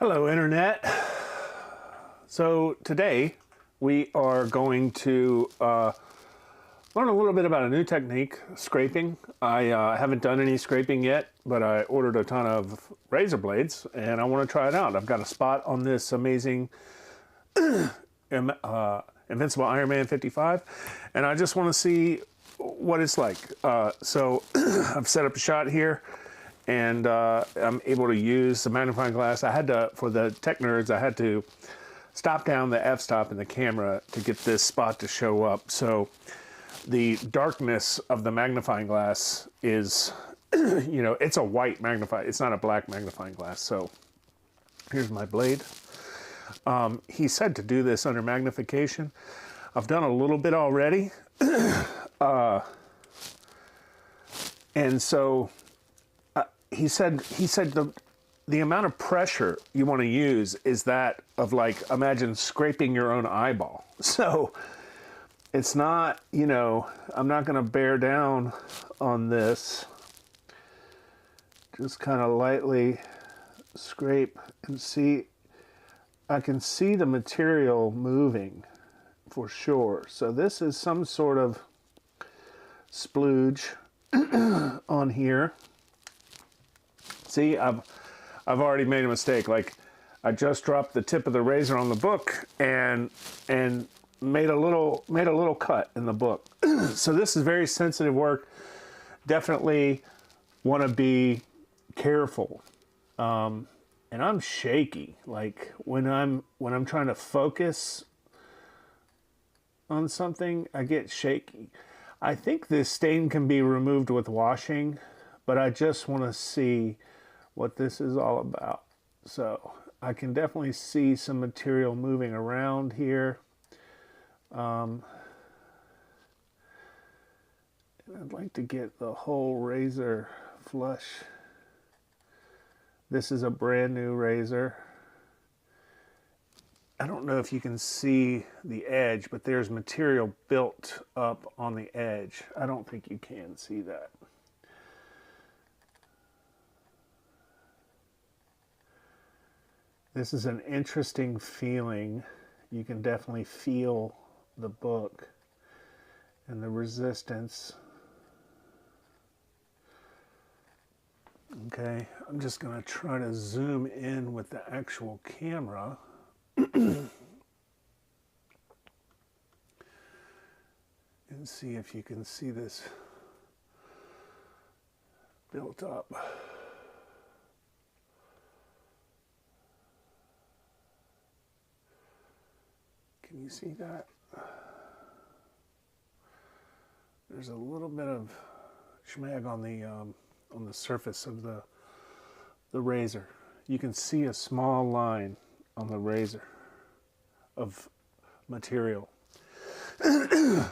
Hello, Internet. So today we are going to learn a little bit about a new technique, scraping. I haven't done any scraping yet, but I ordered a ton of razor blades and I want to try it out. I've got a spot on this amazing Invincible Iron Man 55 and I just want to see what it's like. So I've set up a shot here. And I'm able to use the magnifying glass. I had to, for the tech nerds, I had to stop down the f-stop in the camera to get this spot to show up. So the darkness of the magnifying glass is, you know, it's a white magnifying, it's not a black magnifying glass. So here's my blade. He said to do this under magnification. I've done a little bit already. And so he said the amount of pressure you want to use is that of, like, imagine scraping your own eyeball. So it's not, you know, I'm not going to bear down on this. Just kind of lightly scrape and see. I can see the material moving for sure. So this is some sort of splooge on here. See, I've already made a mistake. Like, I just dropped the tip of the razor on the book and made a little cut in the book. So this is very sensitive work. Definitely want to be careful. And I'm shaky. Like when I'm trying to focus on something, I get shaky. I think this stain can be removed with washing, but I just want to see what this is all about. So I can definitely see some material moving around here. And I'd like to get the whole razor flush. This is a brand new razor. I don't know if you can see the edge, but there's material built up on the edge. I don't think you can see that. This is an interesting feeling. You can definitely feel the book and the resistance. Okay, I'm just going to try to zoom in with the actual camera. And see if you can see this built up. Can you see that? There's a little bit of schmag on the surface of the razor. You can see a small line on the razor of material.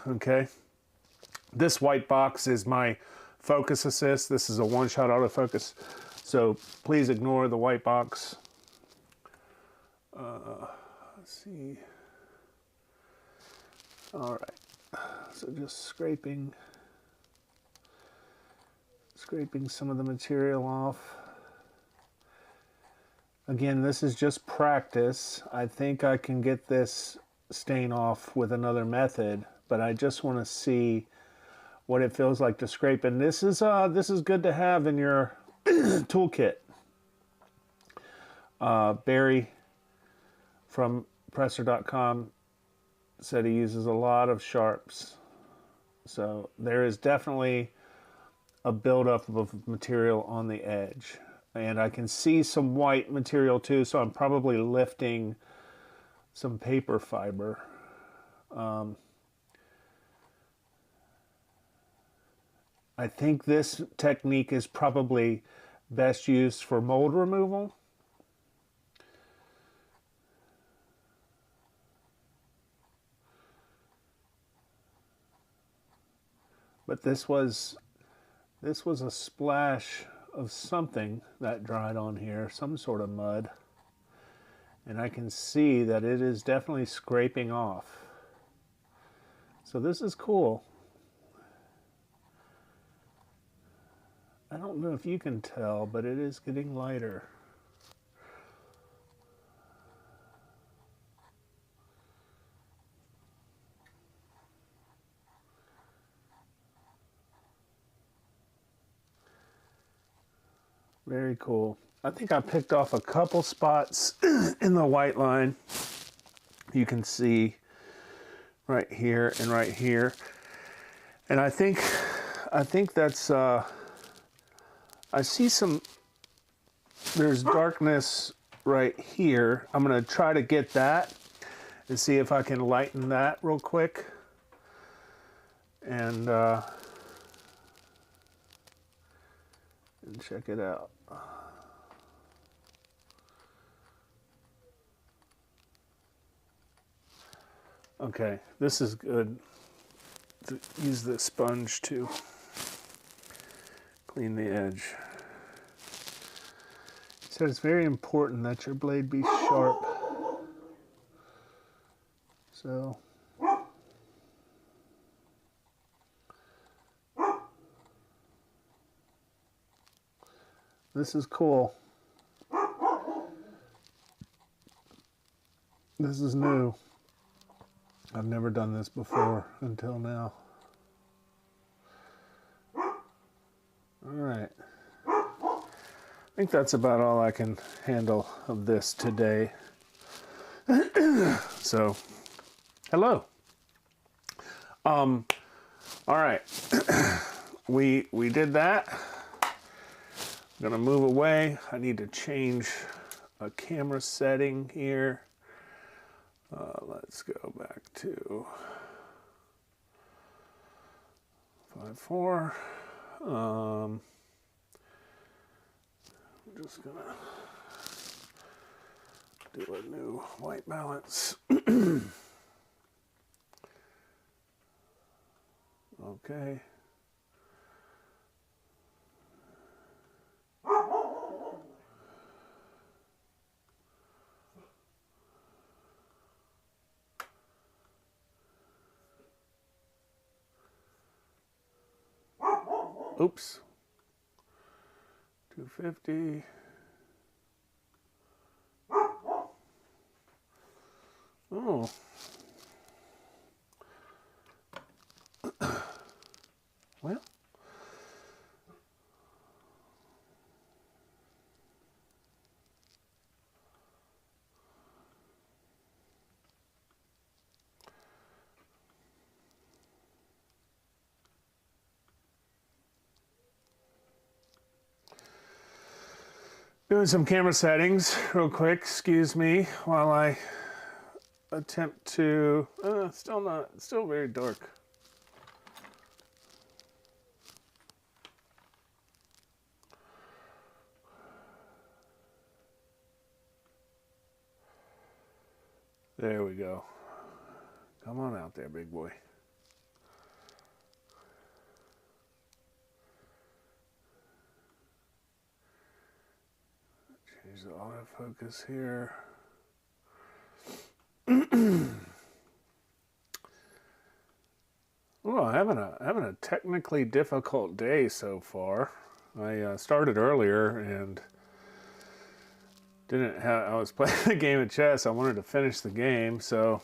Okay. This white box is my focus assist. This is a one-shot autofocus, so please ignore the white box. Let's see. All right, so just scraping some of the material off. Again, this is just practice. I think I can get this stain off with another method, but I just want to see what it feels like to scrape. And this is good to have in your toolkit. Barry from Presser.com said he uses a lot of sharps, so there is definitely a buildup of material on the edge, and I can see some white material too, so I'm probably lifting some paper fiber. I think this technique is probably best used for mold removal. But this was a splash of something that dried on here, some sort of mud. And I can see that it is definitely scraping off. So this is cool. I don't know if you can tell, but it is getting lighter. Very cool. I think I picked off a couple spots in the white line. You can see right here and right here. And I think that's, I see there's darkness right here. I'm gonna try to get that and see if I can lighten that real quick. And check it out. Okay, this is good. Use the sponge to clean the edge. So it's very important that your blade be sharp. So this is cool. This is new. I've never done this before until now. All right. I think that's about all I can handle of this today. So, hello. All right. we did that. I'm gonna move away. I need to change a camera setting here. Let's go back to 5.4. I'm just gonna do a new white balance. Okay. Oops. 250. Oh. Well. Doing some camera settings real quick, excuse me, while I attempt to, still very dark. There we go. Come on out there, big boy. Change the autofocus here. Well, having a technically difficult day so far. I started earlier and didn't have. I was playing a game of chess. I wanted to finish the game, so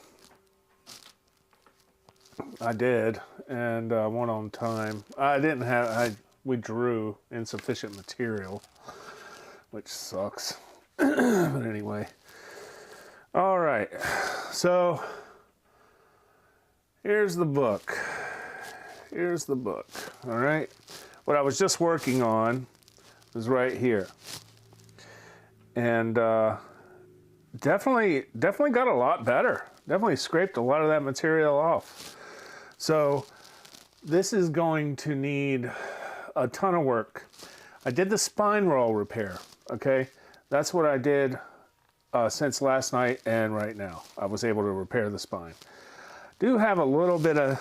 I did, and won on time. I didn't have. We drew insufficient material, which sucks. But anyway, all right. So here's the book. Here's the book. All right. What I was just working on is right here, and definitely got a lot better. Definitely scraped a lot of that material off. So this is going to need a ton of work. I did the spine roll repair. Okay, that's what I did since last night and right now. I was able to repair the spine. Do have a little bit of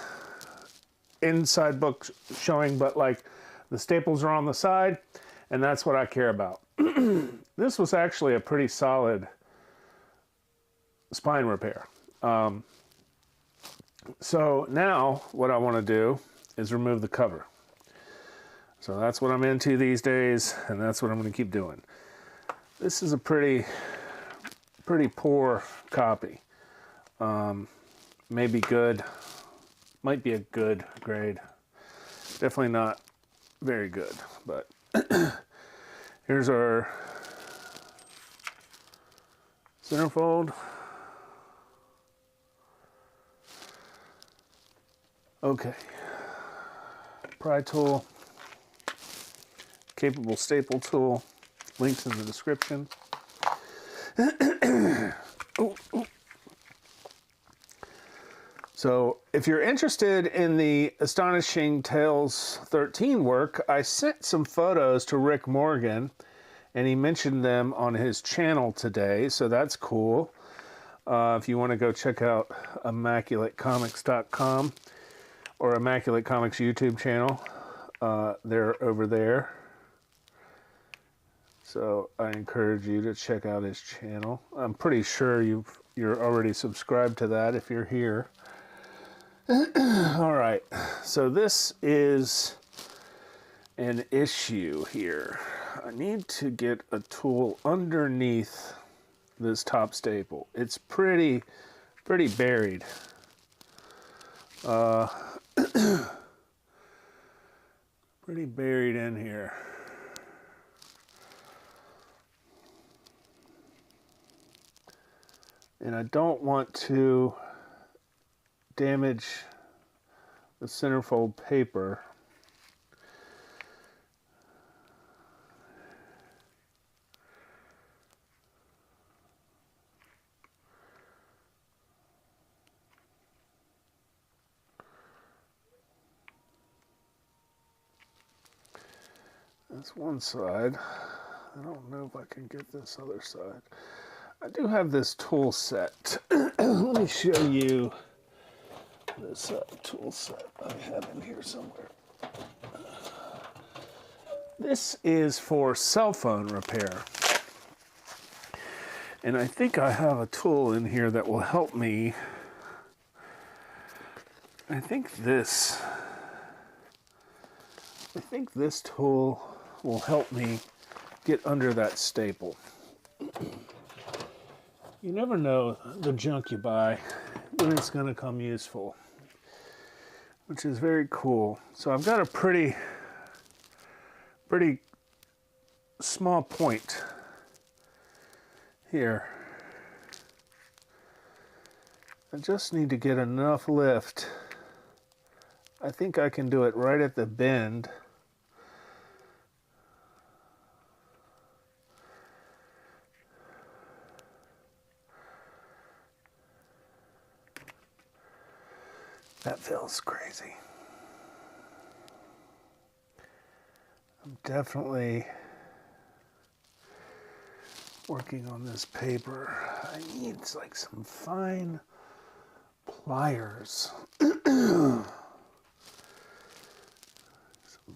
inside book showing, but like the staples are on the side, and that's what I care about. This was actually a pretty solid spine repair. So now what I want to do is remove the cover. So that's what I'm into these days, and that's what I'm going to keep doing. This is a pretty poor copy. Maybe good. Might be a good grade. Definitely not very good, but Here's our centerfold. Okay. Pry tool. Capable staple tool. Links in the description. Ooh, ooh. So if you're interested in the Astonishing Tales 13 work, I sent some photos to Rick Morgan, and he mentioned them on his channel today, so that's cool. If you want to go check out ImmaculateComics.com or Immaculate Comics YouTube channel, they're over there. So I encourage you to check out his channel. I'm pretty sure you're already subscribed to that if you're here. All right, so this is an issue here. I need to get a tool underneath this top staple. It's pretty buried. Pretty buried in here. And I don't want to damage the centerfold paper. That's one side. I don't know if I can get this other side. I do have this tool set. Let me show you this tool set I have in here somewhere. This is for cell phone repair. And I think I have a tool in here that will help me. I think this tool will help me get under that staple. You never know the junk you buy when it's going to come useful, which is very cool. So I've got a pretty small point here. I just need to get enough lift. I think I can do it right at the bend. That feels crazy. I'm definitely working on this paper. I need like some fine pliers. Some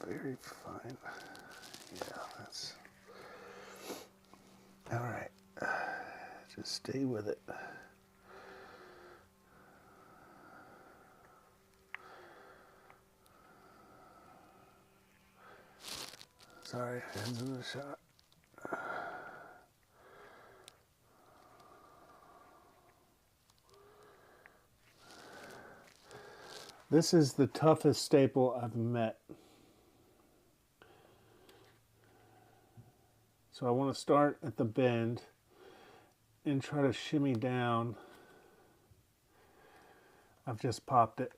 very fine. Yeah, that's all right. Just stay with it. Sorry, hands in the shot. This is the toughest staple I've met. So I want to start at the bend and try to shimmy down. I've just popped it.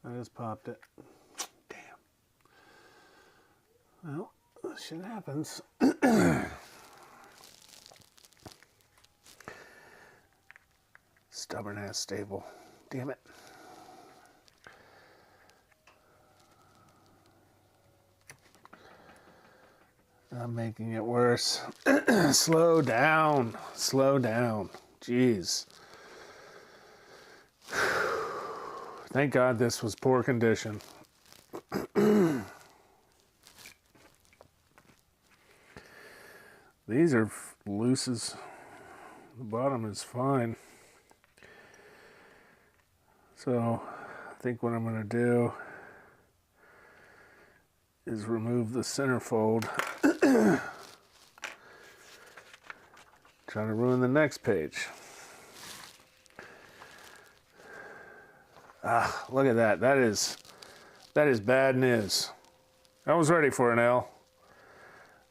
I just popped it. Damn. Well, shit happens. Stubborn ass staple. Damn it. I'm making it worse. Slow down. Slow down. Jeez. Thank God this was poor condition. These are loose as the bottom is fine. So I think what I'm going to do is remove the centerfold. Trying to ruin the next page. Ah, look at that. That That is bad news. I was ready for an L.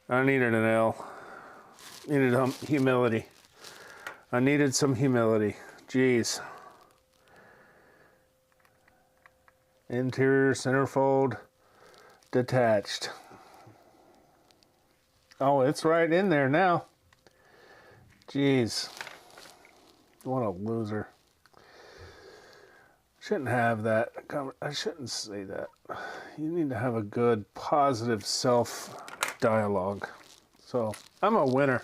I needed an L. Needed humility. I needed some humility. Jeez. Interior centerfold detached. Oh, it's right in there now. Jeez. What a loser. Shouldn't have that. I shouldn't say that. You need to have a good, positive self-dialogue. So, I'm a winner.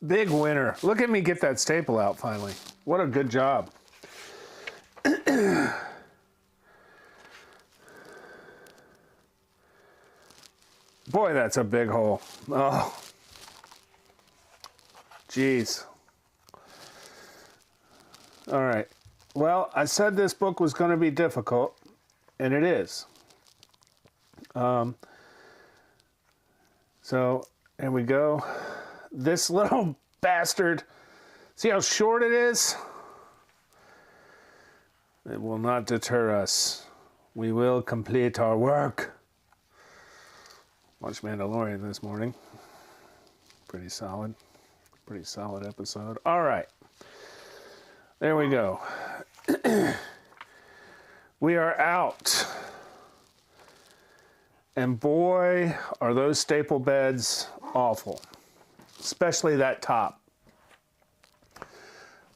Big winner. Look at me get that staple out finally. What a good job. Boy, that's a big hole. Oh. Jeez. All right. Well, I said this book was going to be difficult, and it is. So, here we go. This little bastard, see how short it is? It will not deter us. We will complete our work. Watched Mandalorian this morning. Pretty solid episode. All right. There we go. We are out. And boy, are those staple beds awful. Especially that top.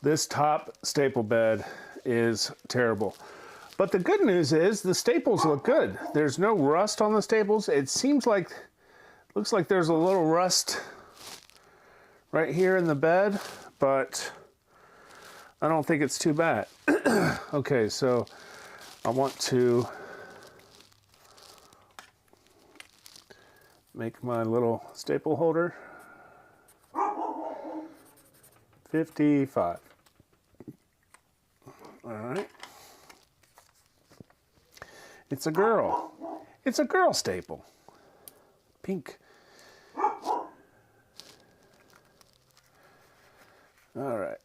This top staple bed is terrible. But the good news is the staples look good. There's no rust on the staples. It seems like, looks like there's a little rust right here in the bed, but I don't think it's too bad. Okay, so I want to make my little staple holder 55. All right. It's a girl. It's a girl staple. Pink. All right.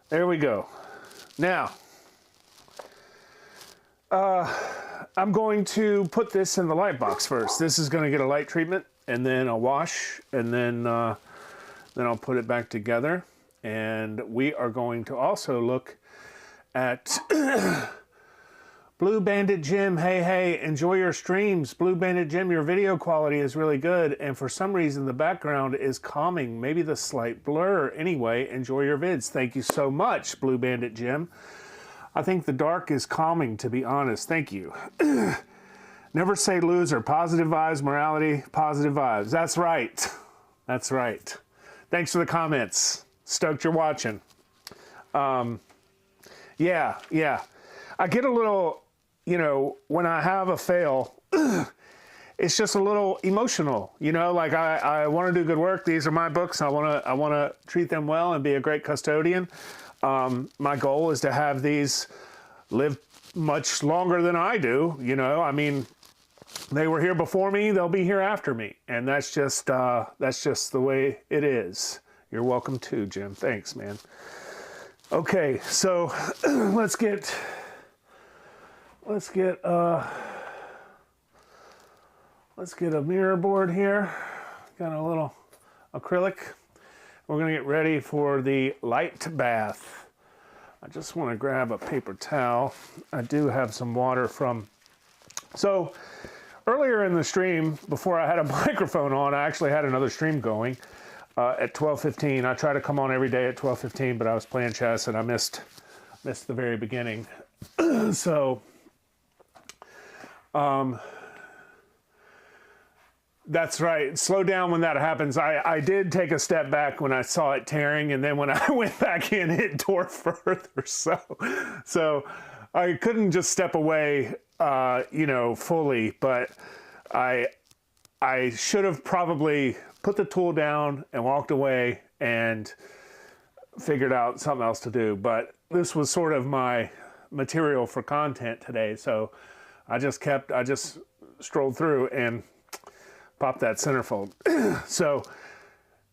There we go. Now, I'm going to put this in the light box first. This is going to get a light treatment, and then a wash, and then I'll put it back together. And we are going to also look at Blue Bandit Jim. Hey, enjoy your streams. Blue Bandit Jim, your video quality is really good, and for some reason the background is calming, maybe the slight blur. Anyway, enjoy your vids. Thank you so much, Blue Bandit Jim. I think the dark is calming, to be honest. Thank you. Never say loser. Positive vibes, morality, positive vibes. That's right. That's right. Thanks for the comments. Stoked you're watching. Yeah. I get a little, when I have a fail, it's just a little emotional, like I want to do good work. These are my books. I want to treat them well and be a great custodian. My goal is to have these live much longer than I do. I mean, they were here before me. They'll be here after me. And that's just the way it is. You're welcome too, Jim. Thanks, man. Okay, so let's get a mirror board here. Got a little acrylic. We're gonna get ready for the light bath. I just want to grab a paper towel. I do have some water so earlier in the stream, before I had a microphone on, I actually had another stream going. At 12:15, I try to come on every day at 12:15, but I was playing chess and I missed the very beginning. So, that's right. Slow down when that happens. I did take a step back when I saw it tearing, and then when I went back in, it tore further. So I couldn't just step away, fully, but I should have probably put the tool down and walked away and figured out something else to do. But this was sort of my material for content today. So I just strolled through and popped that centerfold. So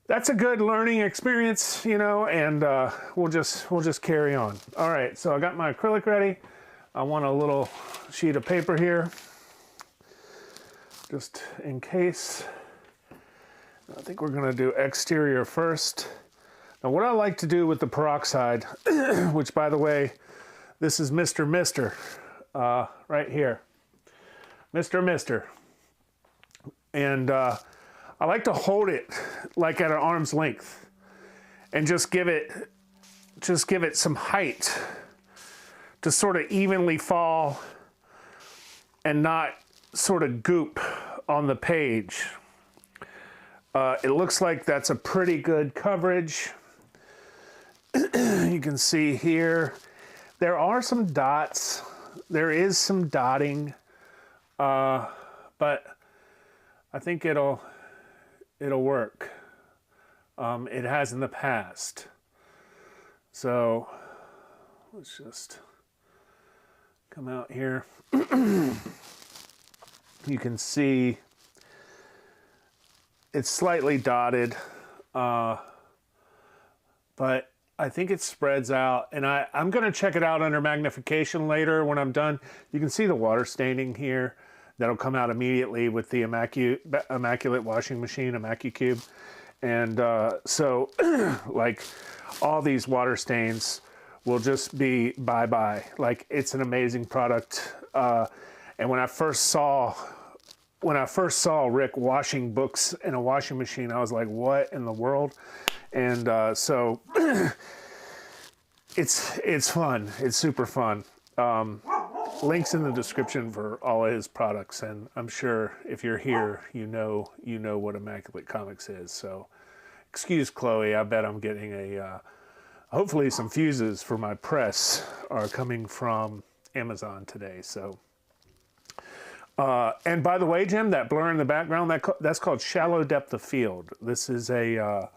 that's a good learning experience, and we'll just carry on. All right, so I got my acrylic ready. I want a little sheet of paper here, just in case. I think we're gonna do exterior first. Now what I like to do with the peroxide, which by the way, this is Mr. Mister, right here. Mr. And I like to hold it like at an arm's length and just give it some height to sort of evenly fall and not sort of goop on the page. It looks like that's a pretty good coverage. You can see here, there are some dots. There is some dotting, but I think it'll work. It has in the past. So let's just come out here. You can see it's slightly dotted, but I think it spreads out, and I'm gonna check it out under magnification later when I'm done. You can see the water staining here. That'll come out immediately with the Immaculate washing machine, ImmacuCube. And so like all these water stains will just be bye-bye. Like, it's an amazing product. And when I first saw Rick washing books in a washing machine, I was like, what in the world? And so it's fun. It's super fun. Links in the description for all of his products, and I'm sure if you're here, you know what Immaculate Comics is. So excuse Chloe, I bet I'm getting a hopefully some fuses for my press are coming from Amazon today. So and by the way, Jim, that blur in the background, that's called shallow depth of field. This is a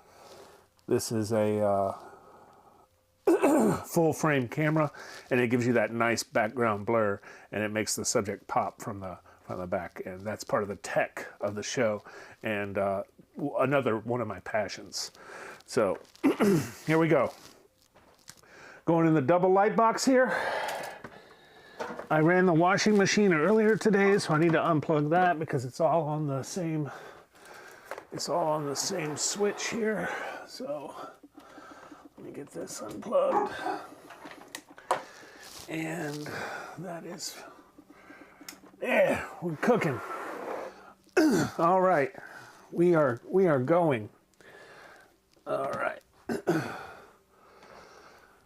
full frame camera, and it gives you that nice background blur, and it makes the subject pop from the back, and that's part of the tech of the show, and another one of my passions. So here we go. Going in the double light box here. I ran the washing machine earlier today, so I need to unplug that because it's all on the same switch here. So let me get this unplugged. And that is, yeah, we're cooking. All right, we are going. All right.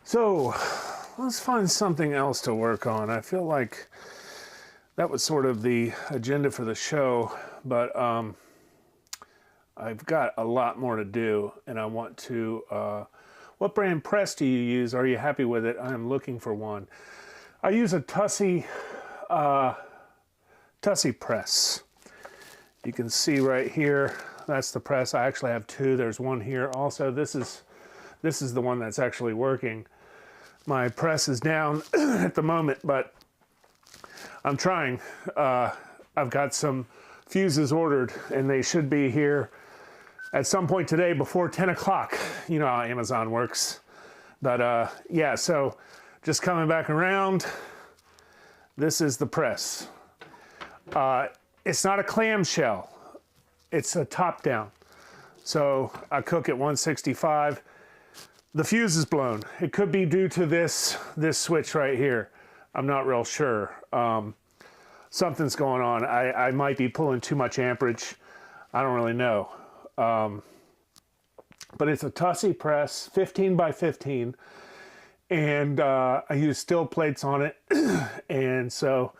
So let's find something else to work on. I feel like that was sort of the agenda for the show, but I've got a lot more to do, and I want to, what brand press do you use? Are you happy with it? I'm looking for one. I use a Tussie press. You can see right here, that's the press. I actually have two. There's one here also. This is the one that's actually working. My press is down at the moment, but I'm trying. I've got some fuses ordered, and they should be here at some point today before 10 o'clock. You know how Amazon works. But yeah, so just coming back around, this is the press. It's not a clamshell. It's a top down. So I cook at 165. The fuse is blown. It could be due to this switch right here. I'm not real sure. Something's going on. I might be pulling too much amperage. I don't really know. But it's a Tussie press, 15 by 15. And I use steel plates on it. And so,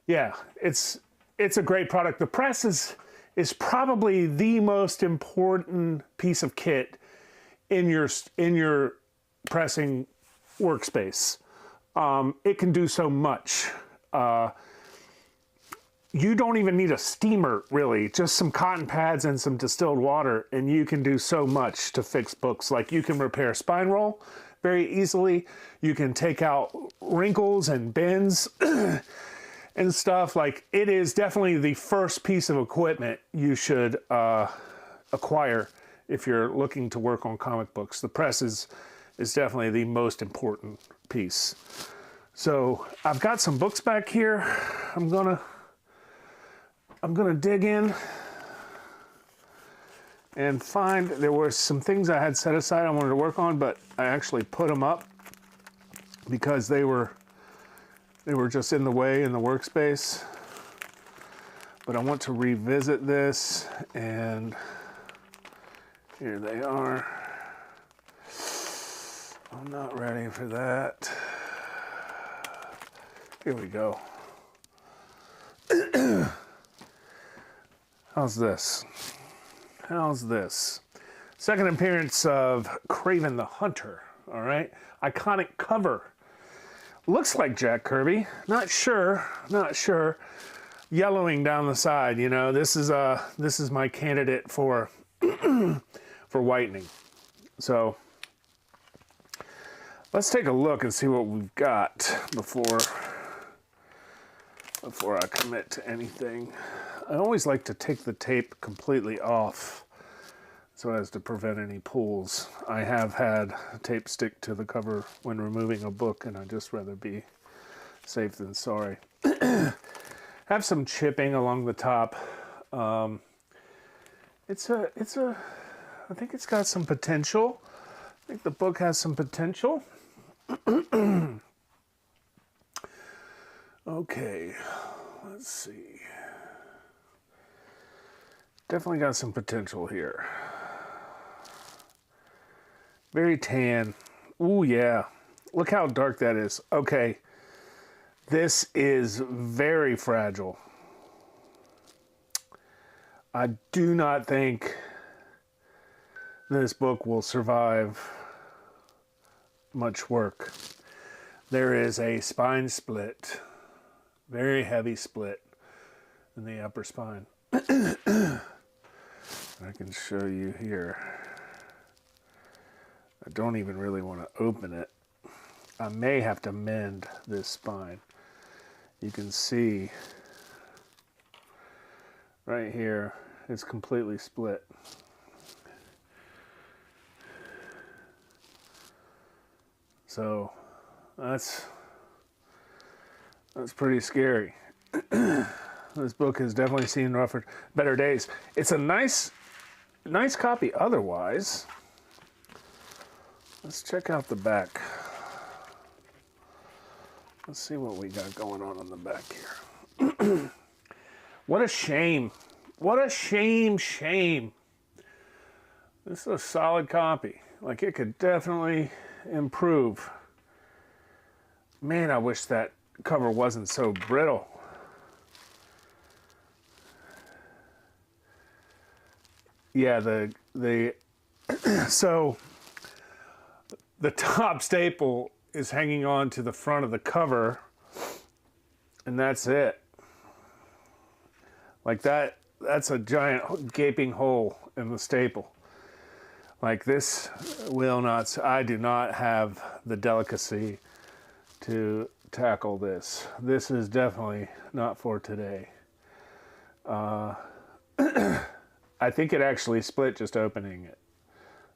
yeah, it's a great product. The press is probably the most important piece of kit in your pressing workspace. It can do so much. You don't even need a steamer, really. Just some cotton pads and some distilled water, and you can do so much to fix books. Like, you can repair spine roll very easily. You can take out wrinkles and bends and stuff. Like, it is definitely the first piece of equipment you should acquire if you're looking to work on comic books. The press is definitely the most important piece. So I've got some books back here. I'm gonna dig in and find, there were some things I had set aside I wanted to work on, but I actually put them up because they were just in the way in the workspace. But I want to revisit this, and here they are. I'm not ready for that. Here we go. How's this? How's this? Second appearance of Kraven the Hunter, all right? Iconic cover. Looks like Jack Kirby. Not sure, not sure. Yellowing down the side, you know, this is my candidate for for whitening. So let's take a look and see what we've got before I commit to anything. I always like to take the tape completely off so as to prevent any pulls. I have had tape stick to the cover when removing a book, and I'd just rather be safe than sorry. Have some chipping along the top. I think it's got some potential. I think the book has some potential. Okay, let's see. Definitely got some potential here. Very tan. Ooh, yeah. Look how dark that is. Okay. This is very fragile. I do not think this book will survive much work. There is a spine split. Very heavy split in the upper spine. I can show you here. I don't even really want to open it. I may have to mend this spine. You can see right here, it's completely split. So that's pretty scary. This book has definitely seen rougher, better days. It's a nice copy otherwise. Let's check out the back. Let's see what we got going on the back here. What a shame. What a shame. This is a solid copy. Like, it could definitely improve. Man, I wish that cover wasn't so brittle. Yeah, so the top staple is hanging on to the front of the cover, and that's it. Like that's a giant gaping hole in the staple. Like, this will not, I do not have the delicacy to tackle this. This is definitely not for today. I think it actually split just opening it.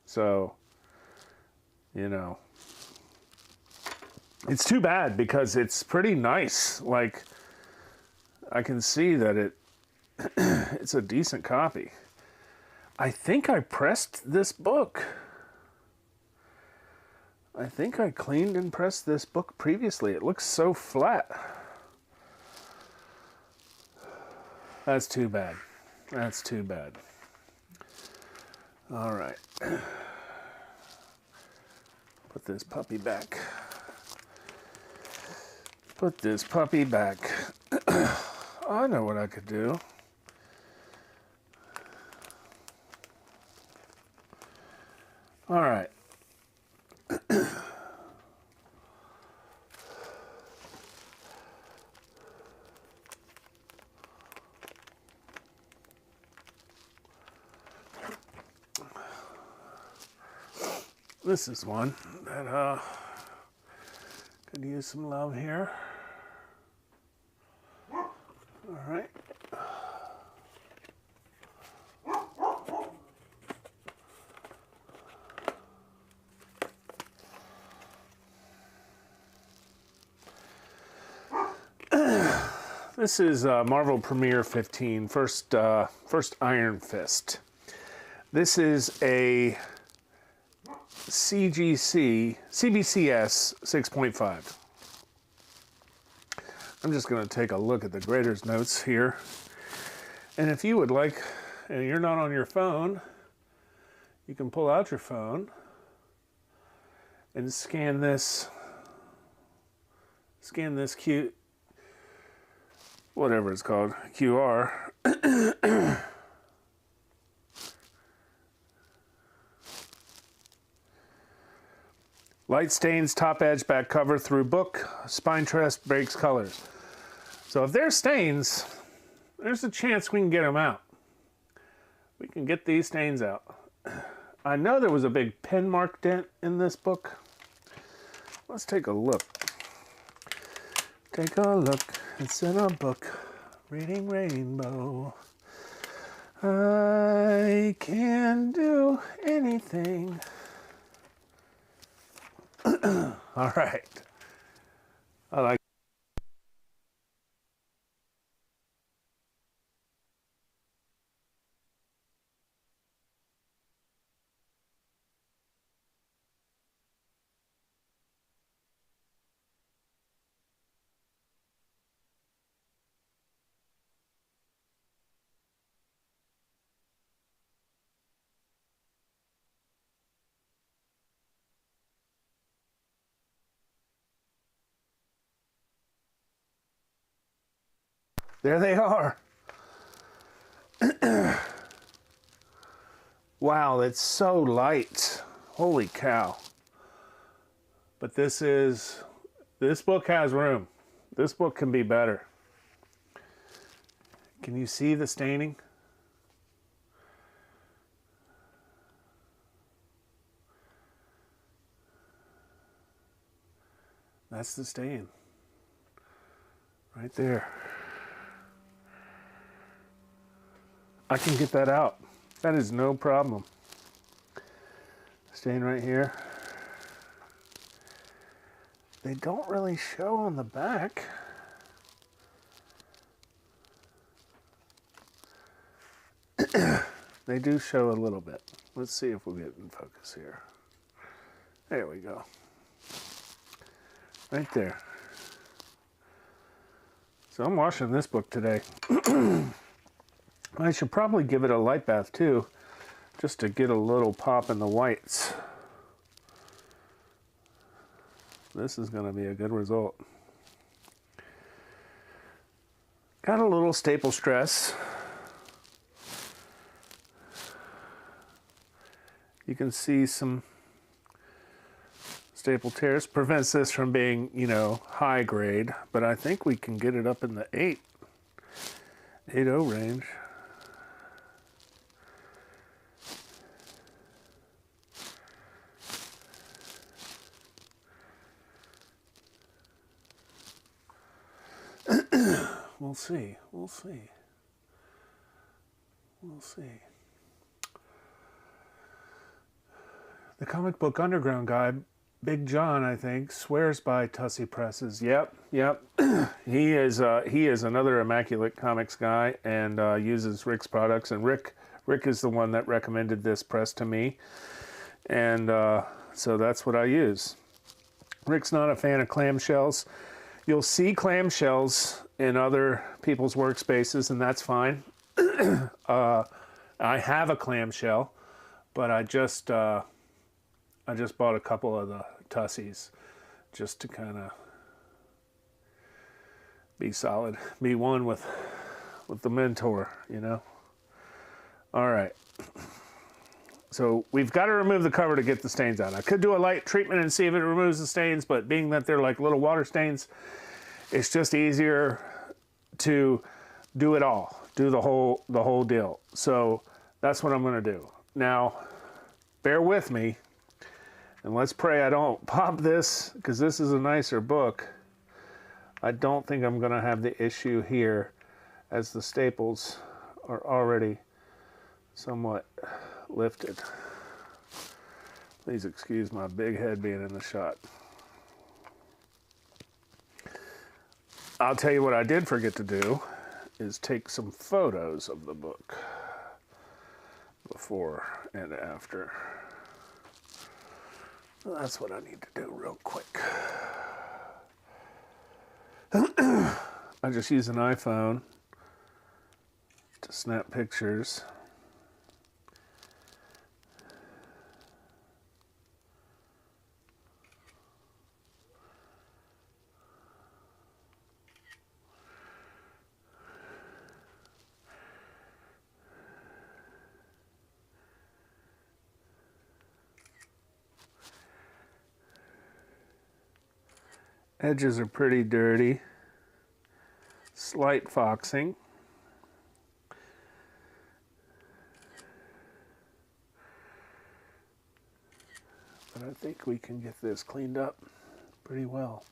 So, you know, it's too bad because it's pretty nice. Like, I can see that it's a decent copy. I think I pressed this book. I think I cleaned and pressed this book previously. It looks so flat. That's too bad. That's too bad. All right. Put this puppy back. Put this puppy back. I know what I could do. All right. This is one that could use some love here. All right. This is Marvel Premiere 15, first Iron Fist. This is a CBCS 6.5. I'm just going to take a look at the grader's notes here. And if you would like, and you're not on your phone, you can pull out your phone and scan this cute, whatever it's called, QR. Light stains, top edge, back cover, through book, spine tress, breaks colors. So if there's stains, there's a chance we can get them out. We can get these stains out. I know there was a big pen mark dent in this book. Let's take a look. Take a look. It's in a book. Reading Rainbow. I can do anything. All right. I like. There they are. Wow, it's so light. Holy cow. But this book has room. This book can be better. Can you see the staining? That's the stain. Right there. I can get that out. That is no problem. Stain right here. They don't really show on the back. They do show a little bit. Let's see if we'll get in focus here. There we go. Right there. So I'm washing this book today. I should probably give it a light bath too, just to get a little pop in the whites. This is going to be a good result. Got a little staple stress. You can see some staple tears. Prevents this from being, you know, high grade, but I think we can get it up in the 8.0 range. We'll see. We'll see. We'll see. The Comic Book Underground guy, Big John, I think, swears by Tussie Presses. Yep. He is another Immaculate Comics guy and uses Rick's products. And Rick is the one that recommended this press to me, and so that's what I use. Rick's not a fan of clamshells. You'll see clamshells in other people's workspaces, and that's fine. I have a clamshell, but I just bought a couple of the Tussies just to kind of be solid, be one with the Mentor, you know. All right. So we've got to remove the cover to get the stains out. I could do a light treatment and see if it removes the stains, but being that they're like little water stains, it's just easier to do it all, do the whole deal. So that's what I'm going to do. Now, bear with me, and let's pray I don't pop this, because this is a nicer book. I don't think I'm going to have the issue here, as the staples are already somewhat lifted. Please excuse my big head being in the shot. I'll tell you what I did forget to do is take some photos of the book before and after. So that's what I need to do real quick. I just use an iPhone to snap pictures. Edges are pretty dirty. Slight foxing. But I think we can get this cleaned up pretty well.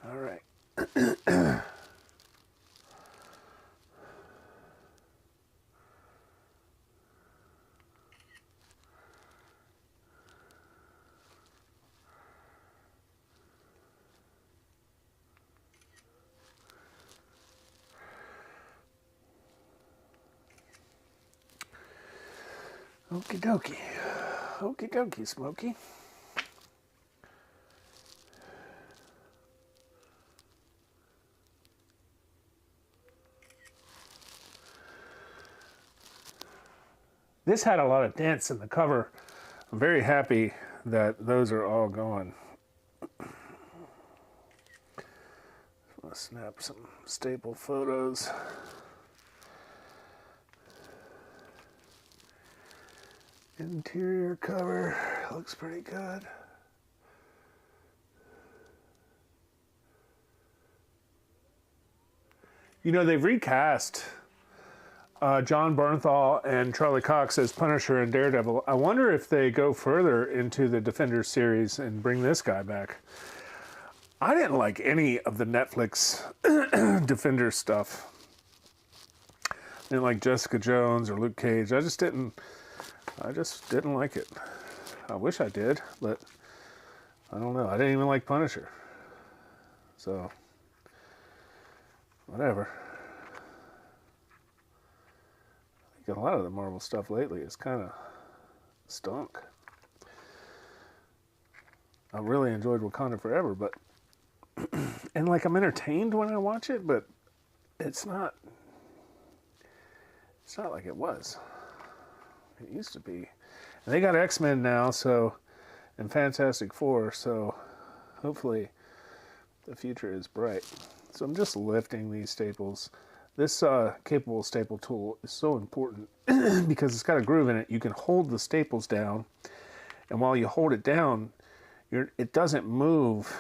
All right. Okie dokie. Okie dokie, Smokey. This had a lot of dents in the cover. I'm very happy that those are all gone. I'm gonna snap some staple photos. Interior cover looks pretty good. You know, they've recast John Bernthal and Charlie Cox as Punisher and Daredevil. I wonder if they go further into the Defenders series and bring this guy back. I didn't like any of the Netflix Defenders stuff. I didn't like Jessica Jones or Luke Cage. I just didn't like it. I wish I did, but I don't know. I didn't even like Punisher. So, whatever. I think a lot of the Marvel stuff lately is kind of stunk. I really enjoyed Wakanda Forever, but and like I'm entertained when I watch it, but it's not like it was. It used to be. And they got X-Men now, so, and Fantastic Four, so hopefully the future is bright. So I'm just lifting these staples. This capable staple tool is so important because it's got a groove in it. You can hold the staples down, and while you hold it down, it doesn't move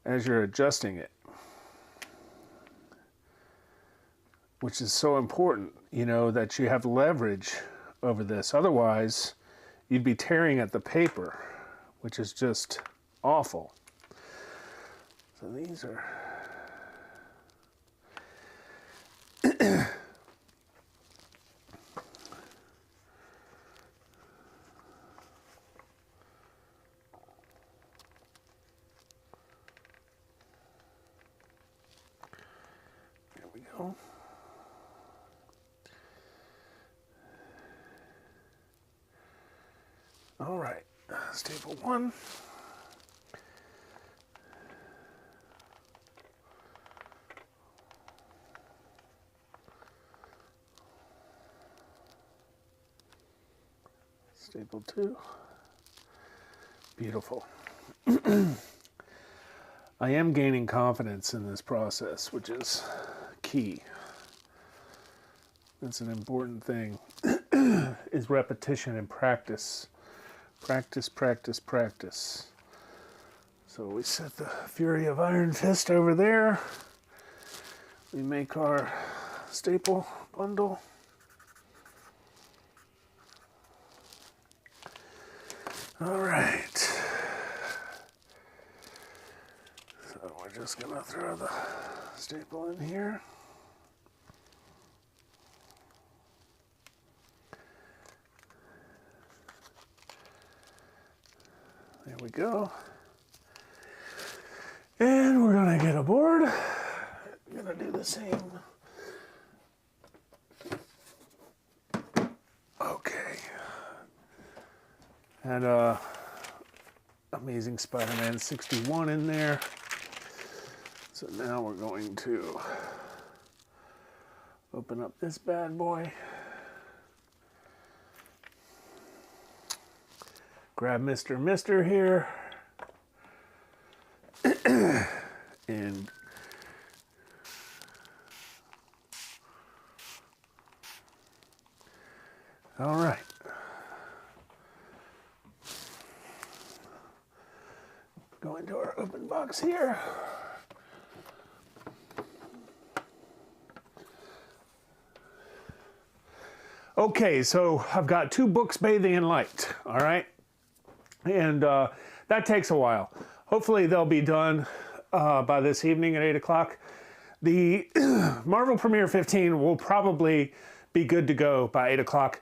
as you're adjusting it, which is so important, you know, that you have leverage over this. Otherwise, you'd be tearing at the paper, which is just awful. So these are... There we go. All right, staple one. Staple two. Beautiful. I am gaining confidence in this process, which is key. It's an important thing, is repetition and practice. Practice, practice, practice. So we set the Fury of Iron Fist over there. We make our staple bundle. All right. So we're just gonna throw the staple in here. There we go. And we're gonna get aboard. I'm gonna do the same. Okay. And Amazing Spider-Man 61 in there. So now we're going to open up this bad boy. Grab Mr. Mister here. And all right. Go into our open box here. Okay, so I've got 2 books bathing in light, all right? And that takes a while. Hopefully they'll be done by this evening at 8 o'clock. The Marvel Premiere 15 will probably be good to go by 8 o'clock.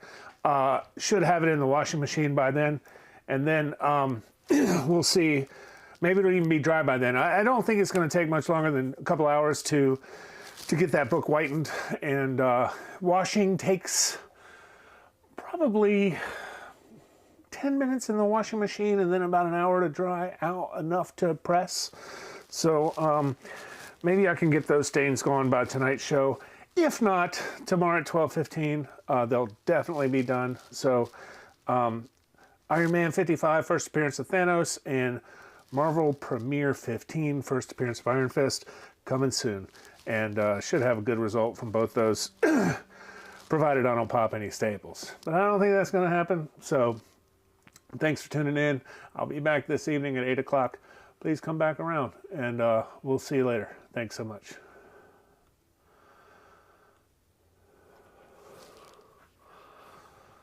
Should have it in the washing machine by then. And then we'll see. Maybe it'll even be dry by then. I don't think it's going to take much longer than a couple hours to get that book whitened. And washing takes probably 10 minutes in the washing machine and then about an hour to dry out enough to press. So maybe I can get those stains going by tonight's show. If not, tomorrow at 12:15, they'll definitely be done. So Iron Man 55, first appearance of Thanos, and Marvel Premiere 15, first appearance of Iron Fist, coming soon. And should have a good result from both those, provided I don't pop any staples. But I don't think that's going to happen. So thanks for tuning in. I'll be back this evening at 8 o'clock. Please come back around, and we'll see you later. Thanks so much.